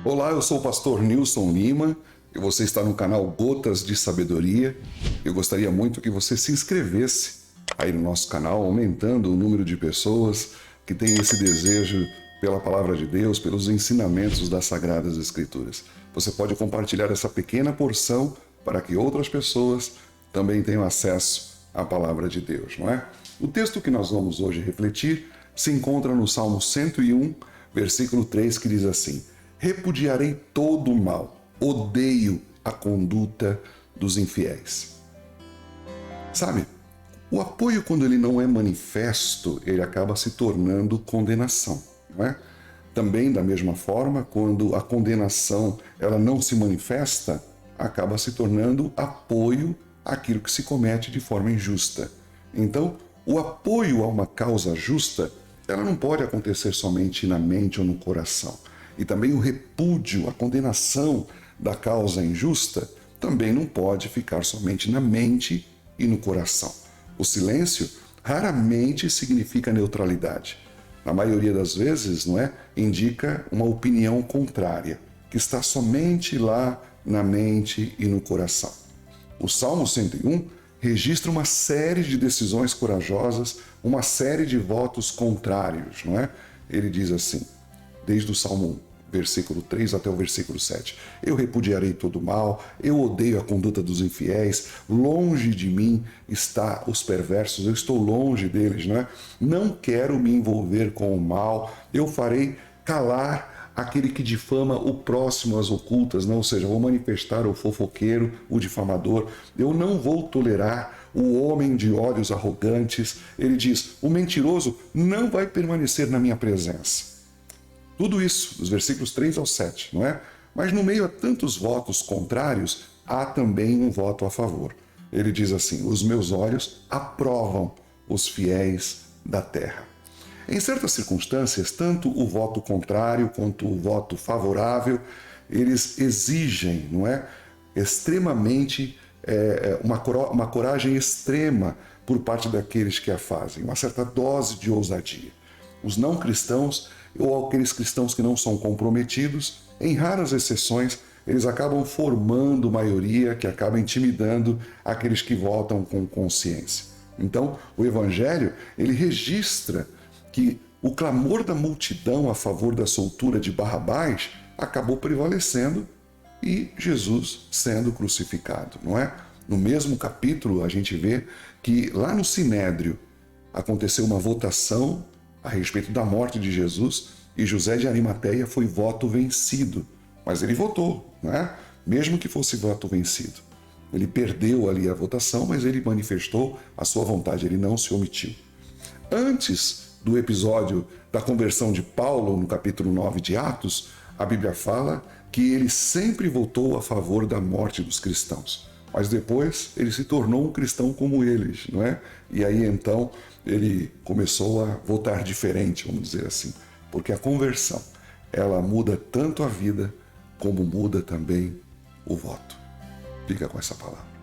Olá, eu sou o pastor Nilson Lima e você está no canal Gotas de Sabedoria. Eu gostaria muito que você se inscrevesse aí no nosso canal, aumentando o número de pessoas que têm esse desejo pela palavra de Deus, pelos ensinamentos das Sagradas Escrituras. Você pode compartilhar essa pequena porção para que outras pessoas também tenham acesso à palavra de Deus, não é? O texto que nós vamos hoje refletir se encontra no Salmo 101, versículo 3, que diz assim: repudiarei todo o mal, odeio a conduta dos infiéis. Sabe, o apoio, quando ele não é manifesto, ele acaba se tornando condenação, não é? Também, da mesma forma, quando a condenação ela não se manifesta, acaba se tornando apoio àquilo que se comete de forma injusta. Então, o apoio a uma causa justa, ela não pode acontecer somente na mente ou no coração. E também o repúdio, a condenação da causa injusta, também não pode ficar somente na mente e no coração. O silêncio raramente significa neutralidade. Na maioria das vezes, não é? Indica uma opinião contrária, que está somente lá na mente e no coração. O Salmo 101 registra uma série de decisões corajosas, uma série de votos contrários, não é? Ele diz assim, desde o Salmo 1, versículo 3 até o versículo 7. Eu repudiarei todo o mal, eu odeio a conduta dos infiéis, longe de mim está os perversos, eu estou longe deles, não é? Não quero me envolver com o mal, eu farei calar aquele que difama o próximo às ocultas, não? Ou seja, vou manifestar o fofoqueiro, o difamador, eu não vou tolerar o homem de olhos arrogantes. Ele diz, o mentiroso não vai permanecer na minha presença. Tudo isso, dos versículos 3 ao 7, não é? Mas no meio a tantos votos contrários, há também um voto a favor. Ele diz assim, os meus olhos aprovam os fiéis da terra. Em certas circunstâncias, tanto o voto contrário quanto o voto favorável, eles exigem, não é? Extremamente, uma coragem extrema por parte daqueles que a fazem, uma certa dose de ousadia. Os não cristãos, ou aqueles cristãos que não são comprometidos, em raras exceções, eles acabam formando maioria que acaba intimidando aqueles que votam com consciência. Então, o Evangelho, ele registra que o clamor da multidão a favor da soltura de Barrabás acabou prevalecendo e Jesus sendo crucificado, não é? No mesmo capítulo, a gente vê que lá no Sinédrio aconteceu uma votação a respeito da morte de Jesus, e José de Arimateia foi voto vencido. Mas ele votou, não é? Mesmo que fosse voto vencido. Ele perdeu ali a votação, mas ele manifestou a sua vontade, ele não se omitiu. Antes do episódio da conversão de Paulo, no capítulo 9 de Atos, a Bíblia fala que ele sempre votou a favor da morte dos cristãos. Mas depois ele se tornou um cristão como eles, não é? E aí então ele começou a votar diferente, vamos dizer assim. Porque a conversão, ela muda tanto a vida como muda também o voto. Fica com essa palavra.